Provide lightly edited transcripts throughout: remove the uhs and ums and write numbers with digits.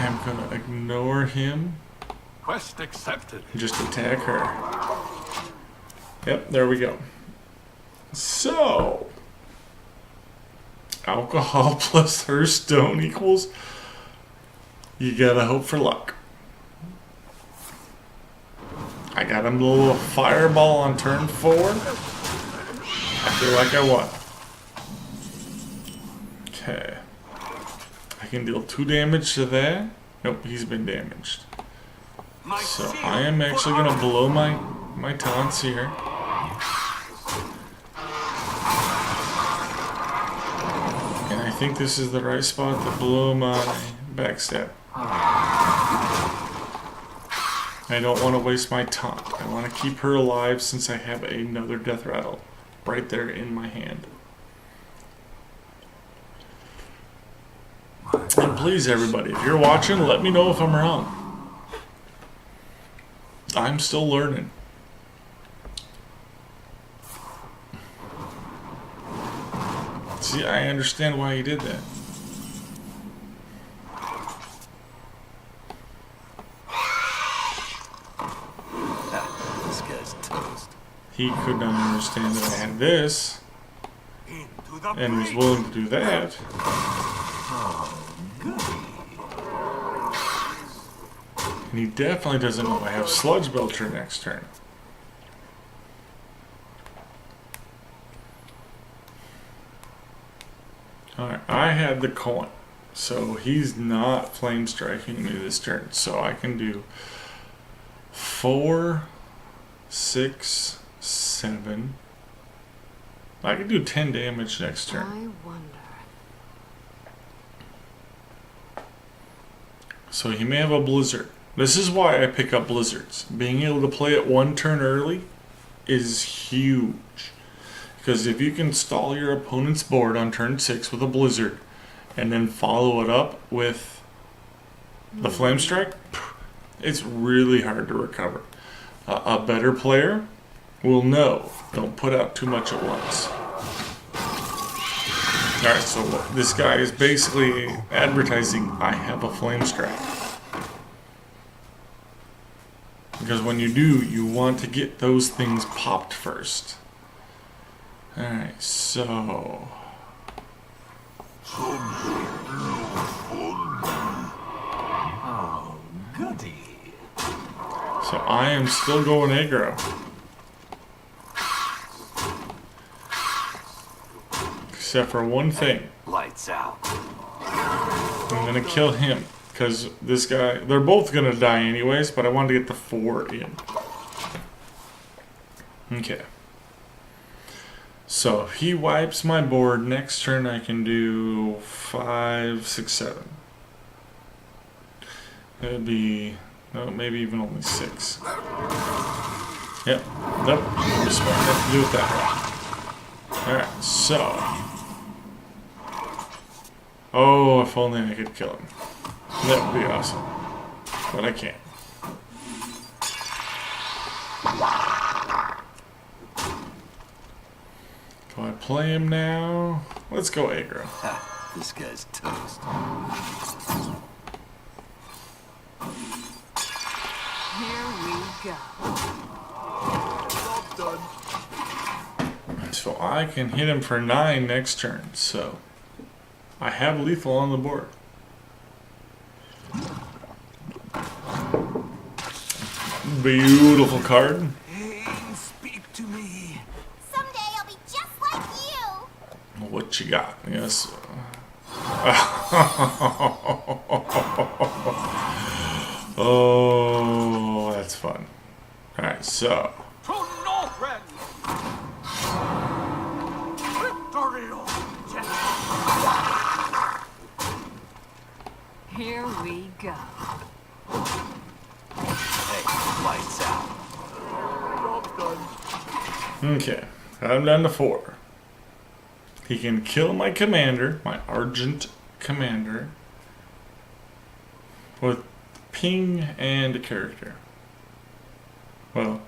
I'm gonna ignore him. Quest accepted. Just attack her. Yep, there we go. So, alcohol plus Hearthstone equals, you gotta hope for luck. I got him a little fireball on turn 4. I feel like I won. Okay. I can deal 2 damage to that. Nope, he's been damaged. So I am actually going to blow my taunts here. And I think this is the right spot to blow my backstab. I don't want to waste my taunt. I want to keep her alive since I have another death rattle right there in my hand. And please, everybody, if you're watching, let me know if I'm wrong. I'm still learning. See, I understand why he did that. This guy's toast. He could not understand that I had this and was willing to do that. And he definitely doesn't know I have Sludge Belcher next turn. Alright, I had the coin. So he's not flame striking me this turn. So I can do 4, 6, 7. I can do 10 damage next turn. I wonder. So he may have a blizzard. This is why I pick up blizzards. Being able to play it 1 turn early is huge. Because if you can stall your opponent's board on turn 6 with a blizzard and then follow it up with the flame strike, it's really hard to recover. A better player will know. Don't put out too much at once. Alright, so this guy is basically advertising I have a flame strike. Because when you do, you want to get those things popped first. Alright, so... Oh, goody. So I am still going aggro. Except for one thing. Lights out. I'm gonna kill him. Because this guy, they're both gonna die anyways, but I wanted to get the 4 in. Okay. So if he wipes my board, next turn I can do 5, 6, 7. It would be, no, maybe even only 6. Yep. Nope. I'm just smart enough to do it that way. Alright, so. Oh, if only I could kill him. That would be awesome. But I can't. Do I play him now? Let's go aggro. Ha, this guy's toast. Here we go. So I can hit him for 9 next turn. So I have lethal on the board. Beautiful card. Hey, speak to me. Someday I'll be just like you. What you got? Yes. Oh, that's fun. Alright, so. To Northrend. Victory or death. Here we go. Hey, lights out. Job done. Okay, I'm down to 4. He can kill my commander, my Argent commander, with ping and a character. Well,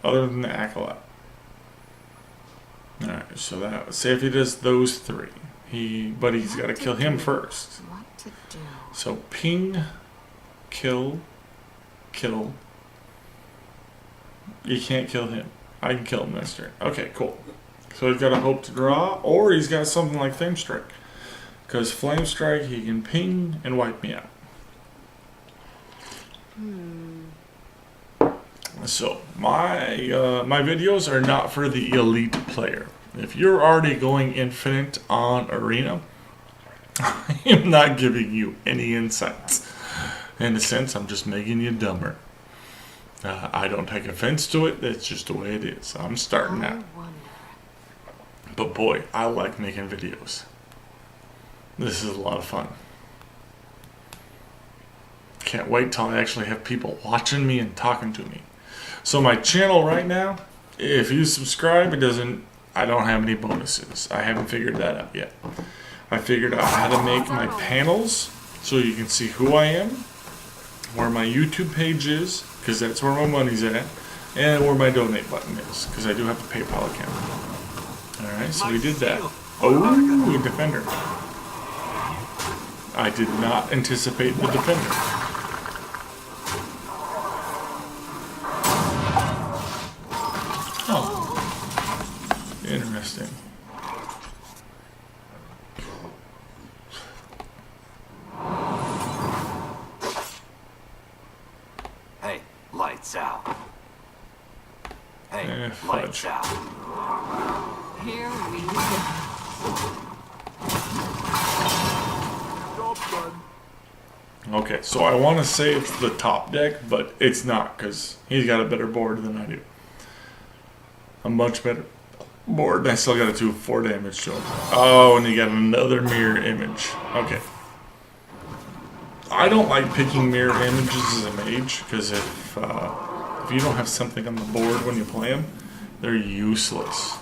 other than the Acolyte. Alright, so that, say if he does those 3. But he's got to kill him first. What to do? So ping kill. You can't kill him. I can kill him next turn. Okay, cool. So he's got a hope to draw, or he's got something like Flame Strike. Because Flame Strike, he can ping and wipe me out. So my videos are not for the elite player. If you're already going infinite on Arena, I am not giving you any insights. In a sense, I'm just making you dumber. I don't take offense to it. That's just the way it is. I'm starting out. But boy, I like making videos. This is a lot of fun. Can't wait till I actually have people watching me and talking to me. So my channel right now, if you subscribe, I don't have any bonuses. I haven't figured that out yet. I figured out how to make my panels so you can see who I am, where my YouTube page is, because that's where my money's at, and where my donate button is, because I do have a PayPal account. Alright, so we did that. Oh, defender. I did not anticipate the defender. Oh. Interesting. Hey, lights out. Hey, Fudge. lights out. Here we go. Job done. Okay, so I want to say it's the top deck, but it's not, because he's got a better board than I do. A much better board, and I still got to do 4 damage to him. Oh, and he got another mirror image. Okay. I don't like picking mirror images as a mage, because if you don't have something on the board when you play them, they're useless.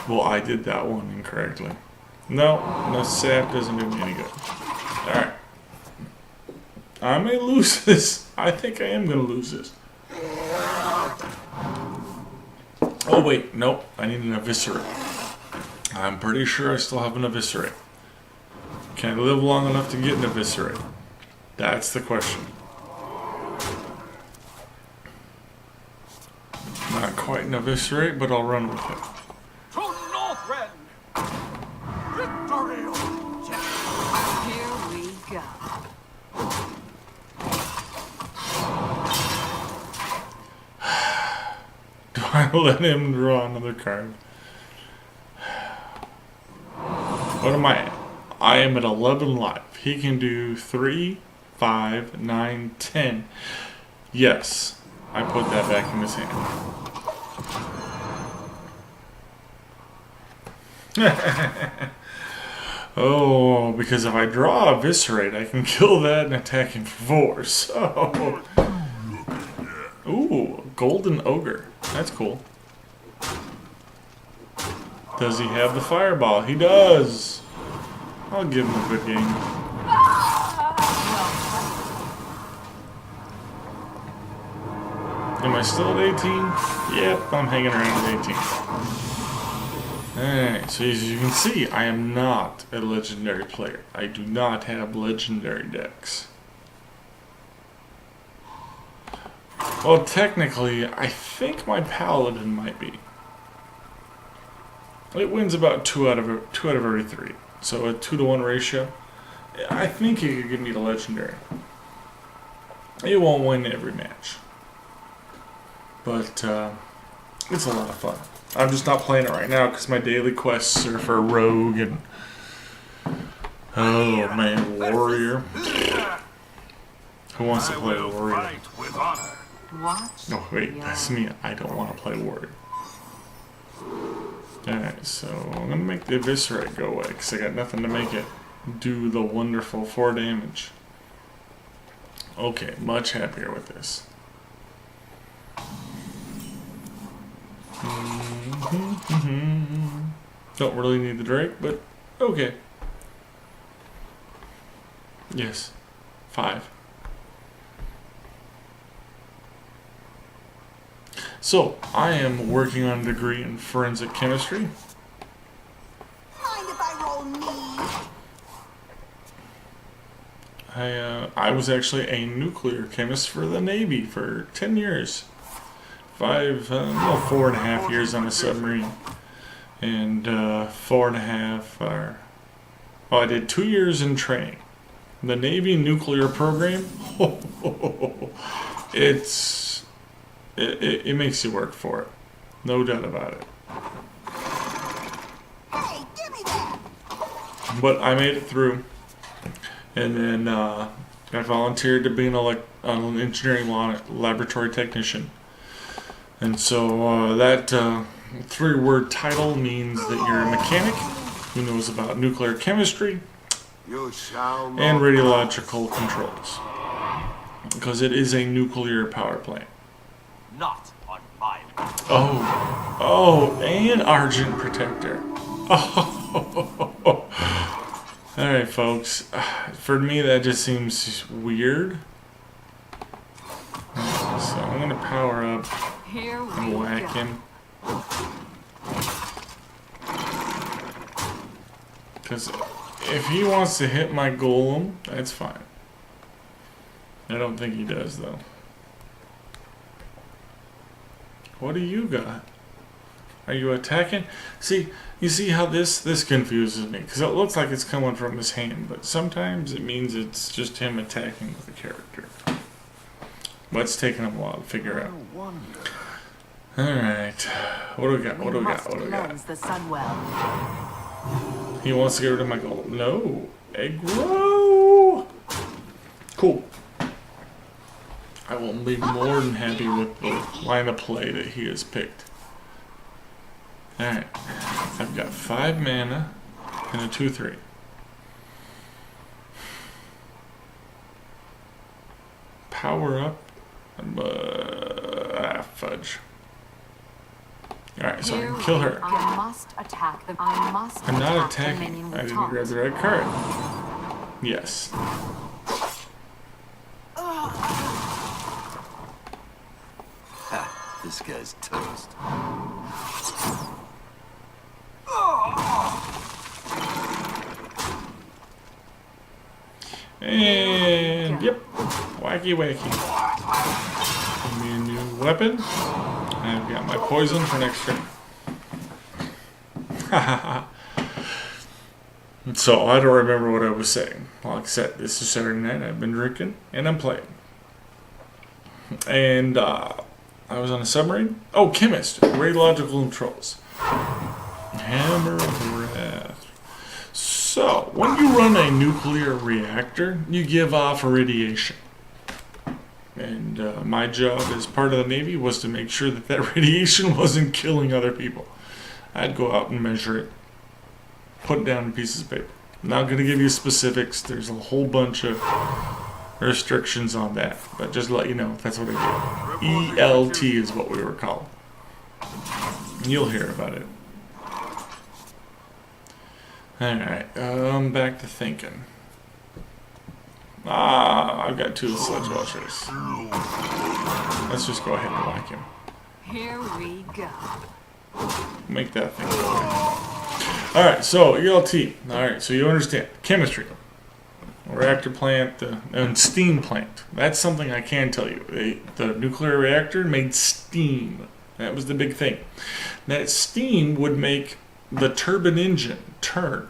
Well, I did that one incorrectly. No sap doesn't do me any good. Alright. I may lose this. I think I am going to lose this. Oh, wait. Nope. I need an eviscerate. I'm pretty sure I still have an eviscerate. Can I live long enough to get an eviscerate? That's the question. Not quite an eviscerate, but I'll run with it. To Northrend! Victory! Here we go. Do I let him draw another card? What am I at? I am at 11 life. He can do 3, 5, 9, 10. Yes, I put that back in his hand. Oh, because if I draw Eviscerate, I can kill that and attack him for 4. So, ooh, Golden Ogre. That's cool. Does he have the Fireball? He does. I'll give him a good game. Am I still at 18? Yep, I'm hanging around at 18. Alright, so as you can see, I am not a legendary player. I do not have legendary decks. Well, technically, I think my Paladin might be. It wins about 2 out of every 3. So a 2-to-1 ratio. I think it could give me the legendary. It won't win every match. But it's a lot of fun. I'm just not playing it right now because my daily quests are for Rogue and... Oh man, Warrior. Who wants to play Warrior? Fight with honor. Watch. Oh wait, that's me. I don't want to play Warrior. Alright, so I'm going to make the Eviscerate go away because I got nothing to make it do the wonderful 4 damage. Okay, much happier with this. Don't really need the Drake, but okay. Yes, 5. So, I am working on a degree in forensic chemistry. Mind if I roll me? I was actually a nuclear chemist for the Navy for 10 years. 4.5 years on a submarine. And 4.5, I did 2 years in training. The Navy nuclear program, it makes you work for it. No doubt about it. Hey, give me that! But I made it through. And then I volunteered to be an engineering laboratory technician. And so that 3-word title means that you're a mechanic who knows about nuclear chemistry You shall not and radiological controls. Because it is a nuclear power plant. Not on my watch. Oh, and Argent Protector. Oh. Alright, folks. For me, that just seems weird. So I'm going to power up Here we and whack go. him. Because if he wants to hit my golem, that's fine. I don't think he does, though. What do you got? Are you attacking? See, you see how this confuses me? Because it looks like it's coming from his hand, but sometimes it means it's just him attacking with a character. But it's taking him a while to figure out. Alright. What do we got? What do we got? What do we got? Cleanse the sun well. He wants to get rid of my gold. No. Aggro! Cool. I will be more than happy with the line of play that he has picked. Alright. I've got 5 mana and a 2/3. Power up. Fudge. Alright, so I can kill her. I must attack them. I must I'm not attack the attacking. minion I with didn't grab taunt. the right card. Yes. Ha, this guy's toast. And yep, wacky wacky. Give me a new weapon. I've got my poison for next turn. So I don't remember what I was saying. Like I said, this is Saturday night. I've been drinking and I'm playing. And I was on a submarine. Oh, chemist, radiological controls, hammer of wrath. So, when you run a nuclear reactor, you give off radiation. And my job as part of the Navy was to make sure that that radiation wasn't killing other people. I'd go out and measure it, put it down in pieces of paper. I'm not going to give you specifics. There's a whole bunch of restrictions on that. But just to let you know, that's what I did. ELT is what we were called. And you'll hear about it. Alright, back to thinking. I've got 2 sledge washers. Let's just go ahead and whack him. Here we go. Make that thing go away. Alright, so ELT. Alright, so you understand. Chemistry. Reactor plant and steam plant. That's something I can tell you. The nuclear reactor made steam. That was the big thing. That steam would make the turbine engine turn.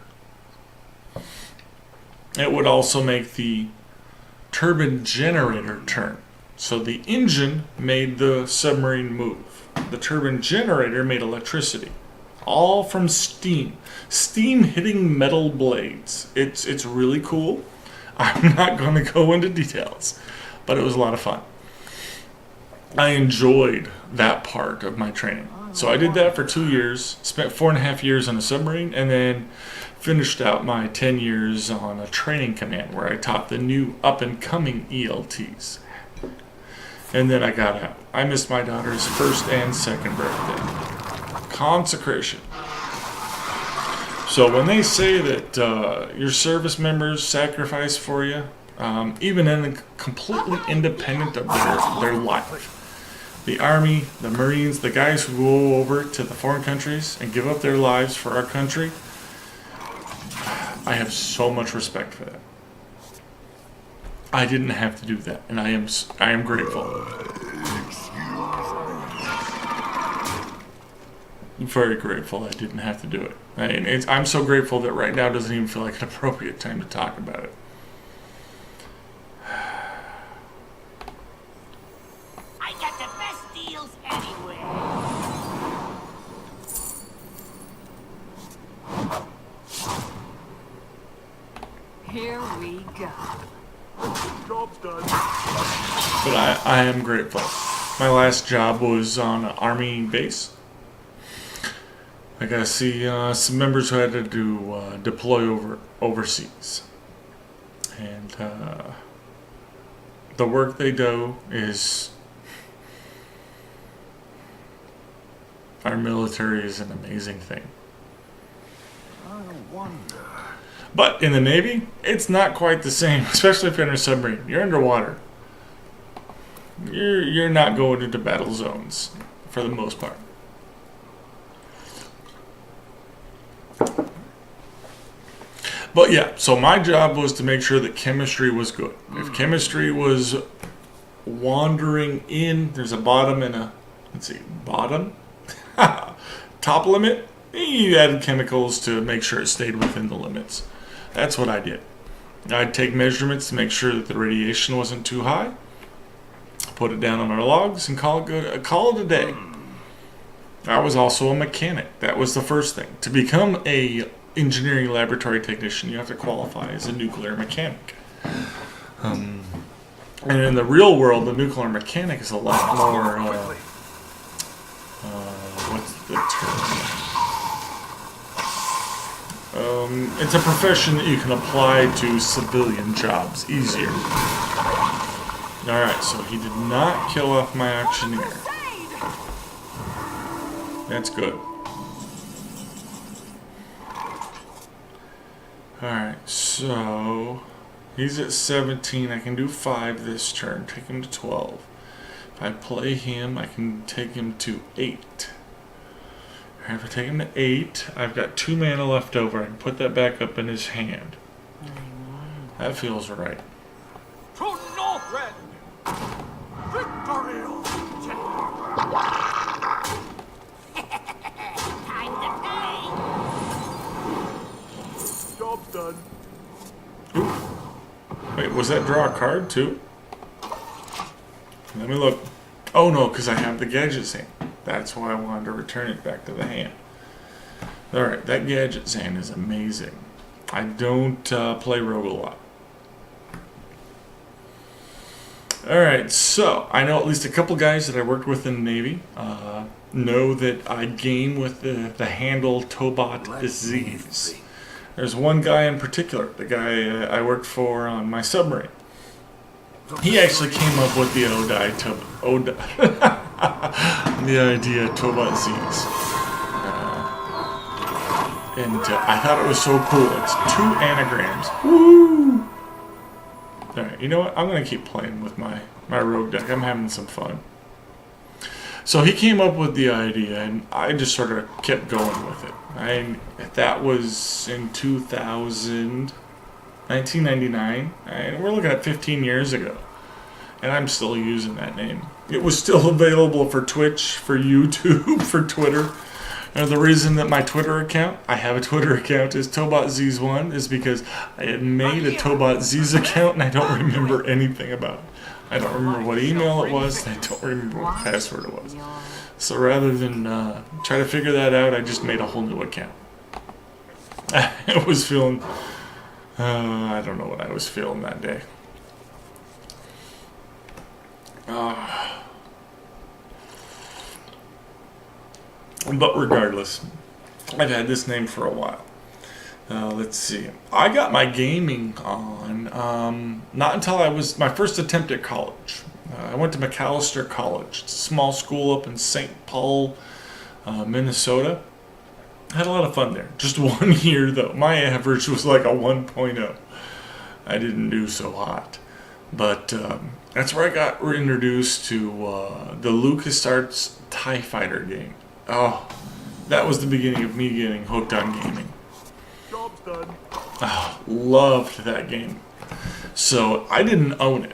It would also make the turbine generator turn. So the engine made the submarine move. The turbine generator made electricity. All from steam. Steam hitting metal blades. It's really cool. I'm not going to go into details, but it was a lot of fun. I enjoyed that part of my training. So I did that for 2 years, spent 4.5 years on a submarine, and then finished out my 10 years on a training command where I taught the new up-and-coming ELTs. And then I got out. I missed my daughter's 1st and 2nd birthday. Consecration. So when they say that your service members sacrifice for you, even in completely independent of their life, the Army, the Marines, the guys who go over to the foreign countries and give up their lives for our country, I have so much respect for that. I didn't have to do that, and I am grateful. Very grateful I didn't have to do it. I'm so grateful that right now doesn't even feel like an appropriate time to talk about it. I got the best deals anywhere. Here we go. Job's done. But I am grateful. My last job was on an army base. I got to see some members who had to do deploy overseas, and the work they do is our military is an amazing thing. I wonder. But in the Navy, it's not quite the same, especially if you're in a submarine. You're underwater. You're not going into battle zones for the most part. But yeah, so my job was to make sure that chemistry was good. If chemistry was wandering in, there's a bottom and a, let's see, bottom? Top limit? You added chemicals to make sure it stayed within the limits. That's what I did. I'd take measurements to make sure that the radiation wasn't too high, put it down on our logs, and call it a day. I was also a mechanic. That was the first thing. To become a engineering laboratory technician, you have to qualify as a nuclear mechanic. And in the real world, the nuclear mechanic is a lot more, what's the term? It's a profession that you can apply to civilian jobs easier. Alright, so he did not kill off my auctioneer. That's good. Alright, so he's at 17. I can do 5 this turn. Take him to 12. If I play him, I can take him to 8. If I take him to 8, I've got 2 mana left over. I can put that back up in his hand. That feels right. To Northrend! Victory! Time to play. Job's done. Ooh. Wait, was that draw a card too? Let me look. Oh no, because I have the gadget hand. That's why I wanted to return it back to the hand. Alright, that gadget hand is amazing. I don't play Rogue a lot. Alright, so I know at least a couple guys that I worked with in the Navy know that I game with the handle Tobot disease. There's one guy in particular, the guy I worked for on my submarine. He actually came up with the the idea Tobot Z's. And I thought it was so cool. It's 2 anagrams. Woo! Alright, you know what? I'm going to keep playing with my rogue deck. I'm having some fun. So he came up with the idea, and I just sort of kept going with it. That was in 1999, and we're looking at 15 years ago. And I'm still using that name. It was still available for Twitch, for YouTube, for Twitter. And the reason that my Twitter account, I have a Twitter account, is TobotZs1 is because I had made a TobotZs account and I don't remember anything about it. I don't remember what email it was, and I don't remember what password it was. So rather than try to figure that out, I just made a whole new account. I was feeling, I don't know what I was feeling that day. But regardless, I've had this name for a while. Let's see. I got my gaming on not until I was my first attempt at college. I went to McAllister College. It's a small school up in St. Paul, Minnesota. I had a lot of fun there. Just 1 year though. My average was like a 1.0. I didn't do so hot. But that's where I got introduced to the LucasArts TIE Fighter game. Oh, that was the beginning of me getting hooked on gaming. Job's done. Oh, loved that game. So I didn't own it.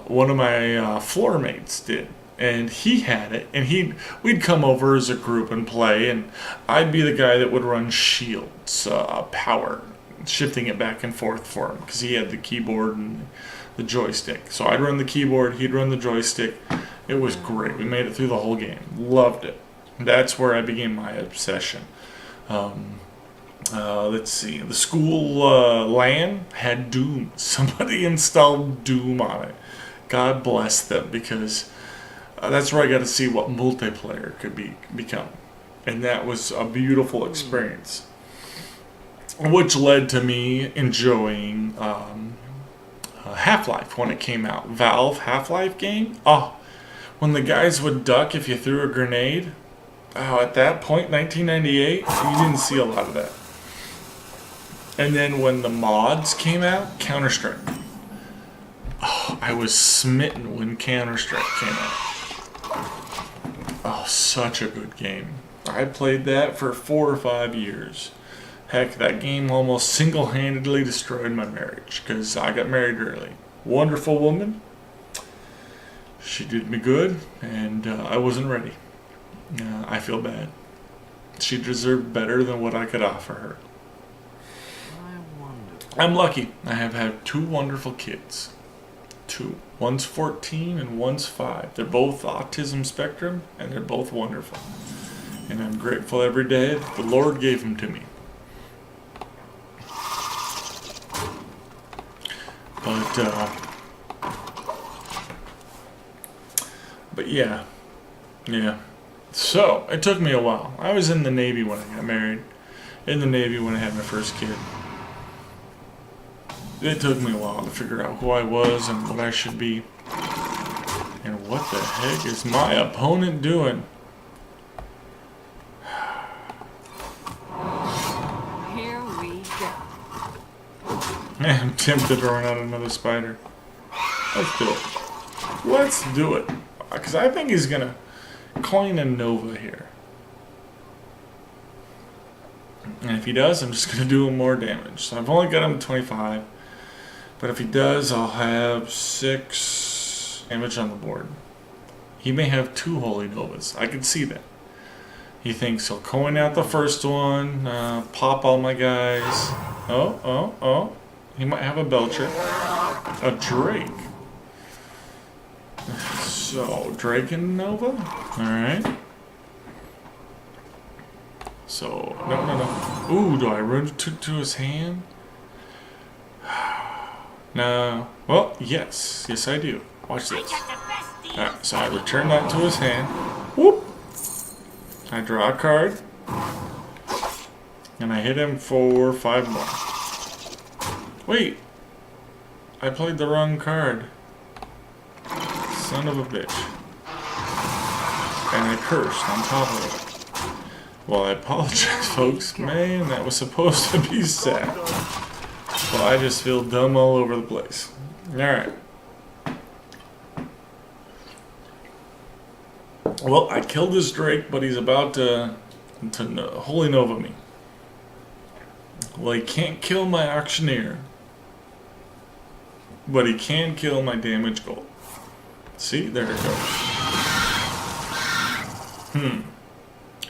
One of my floor mates did, and he had it, and we'd come over as a group and play, and I'd be the guy that would run shields, power, shifting it back and forth for him because he had the keyboard and the joystick. So I'd run the keyboard, he'd run the joystick. It was great. We made it through the whole game. Loved it. That's where I began my obsession. Let's see. The school LAN had Doom. Somebody installed Doom on it. God bless them, because that's where I got to see what multiplayer could become. And that was a beautiful experience. Which led to me enjoying Half-Life when it came out. Valve Half-Life game. Oh, when the guys would duck if you threw a grenade. Oh, at that point, 1998, you didn't see a lot of that. And then when the mods came out, Counter-Strike. Oh, I was smitten when Counter-Strike came out. Oh, such a good game. I played that for 4 or 5 years. Heck, that game almost single-handedly destroyed my marriage, because I got married early. Wonderful woman. She did me good, and I wasn't ready. I feel bad. She deserved better than what I could offer her. I'm lucky. I have had 2 wonderful kids. 2. One's 14 and one's 5. They're both autism spectrum, and they're both wonderful. And I'm grateful every day that the Lord gave them to me. But yeah. So, it took me a while. I was in the Navy when I got married. In the Navy when I had my first kid. It took me a while to figure out who I was and what I should be. And what the heck is my opponent doing? Here we go. I'm tempted to run out another spider. Let's do it. Let's do it. Because I think he's going to coin a Nova here. And if he does, I'm just going to do him more damage. So I've only got him 25. But if he does, I'll have 6 damage on the board. He may have 2 Holy Novas. I can see that. He thinks he'll coin out the first one, pop all my guys. Oh. He might have a Belcher. A Drake. So, Drake and Nova? Alright. So, no. Ooh, do I run to his hand? No. Well, yes. Yes, I do. Watch this. Alright, so I return that to his hand. Whoop! I draw a card. And I hit him for 5 more. Wait! I played the wrong card. Son of a bitch. And I cursed on top of it. Well, I apologize, folks. Man, that was supposed to be sad. Well, I just feel dumb all over the place. Alright. Well, I killed this Drake, but he's about to Holy Nova me. Well, he can't kill my Auctioneer. But he can kill my damage gold. See? There it goes.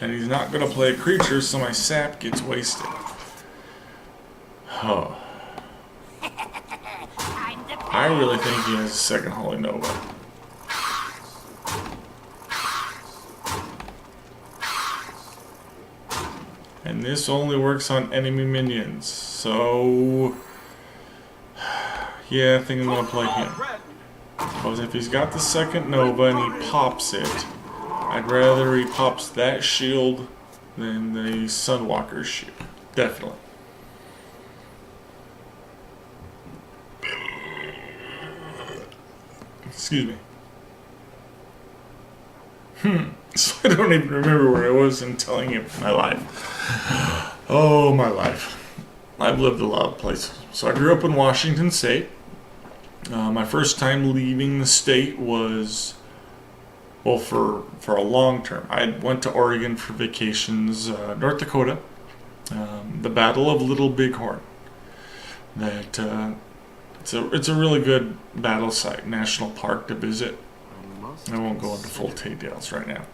And he's not going to play a creature, so my sap gets wasted. Oh. I really think he has a second Holy Nova. And this only works on enemy minions, so... Yeah, I think I'm going to play him. Because if he's got the second Nova and he pops it, I'd rather he pops that shield than the Sunwalker's shield. Definitely. Excuse me. So I don't even remember where I was in telling you my life. Oh, my life. I've lived a lot of places. So I grew up in Washington State. My first time leaving the state was, well, for a long term. I went to Oregon for vacations, North Dakota, the Battle of Little Bighorn. That It's a really good battle site, national park to visit. I won't go into full details right now.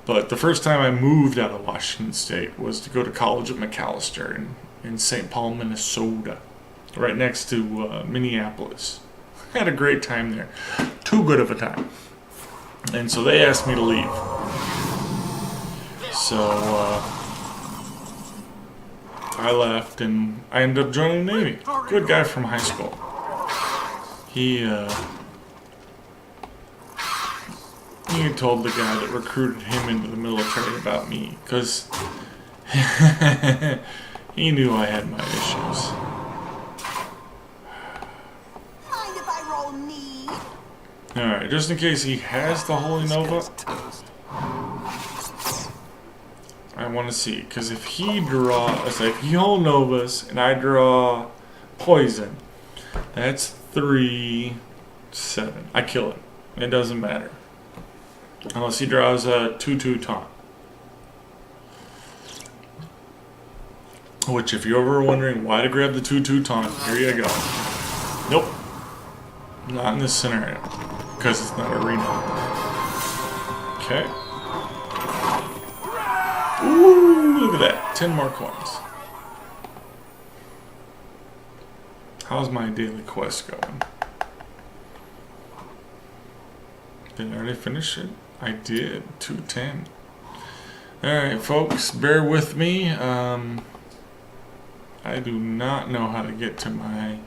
But the first time I moved out of Washington State was to go to college at McAllister in St. Paul, Minnesota, right next to Minneapolis. I had a great time there. Too good of a time. And so they asked me to leave. So I left and I ended up joining the Navy. Good guy from high school. He told the guy that recruited him into the military about me, because he knew I had my issues. Mind if I roll me? Alright, just in case he has the Holy Nova, I want to see, because if he draws, like, he Holy Novas and I draw poison, that's 3, 7. I kill him. It doesn't matter. Unless he draws a 2/2 taunt. Which, if you're ever wondering why to grab the 2/2 taunt, here you go. Nope. Not in this scenario. Because it's not arena. Okay. Ooh, look at that. 10 more coins. How's my daily quest going? Did I already finish it? I did. 210. Alright, folks, bear with me. I do not know how to get to my...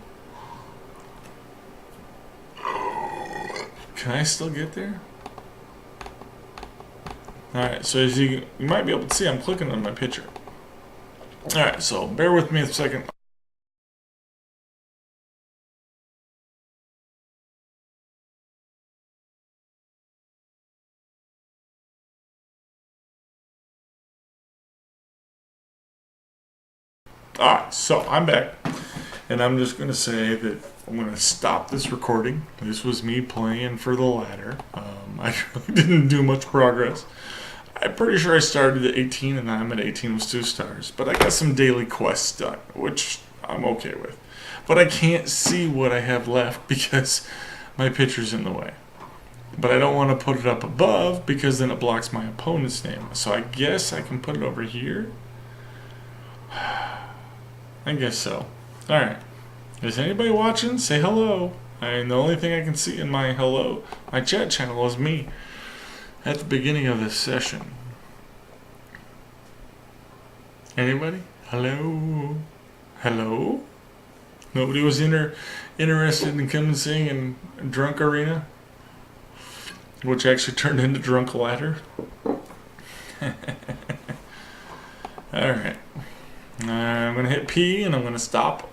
Can I still get there? Alright, so as you might be able to see, I'm clicking on my picture. Alright, so bear with me a second. Alright, so I'm back, and I'm just going to say that I'm going to stop this recording. This was me playing for the ladder. I really didn't do much progress. I'm pretty sure I started at 18, and I'm at 18 with 2 stars, but I got some daily quests done, which I'm okay with. But I can't see what I have left because my picture's in the way. But I don't want to put it up above because then it blocks my opponent's name. So I guess I can put it over here. I guess so. Alright. Is anybody watching? Say hello. And the only thing I can see in my my chat channel is me at the beginning of this session. Anybody? Hello? Hello? Nobody was interested in coming seeing in Drunk Arena? Which actually turned into Drunk Ladder? Alright. I'm going to hit P and I'm going to stop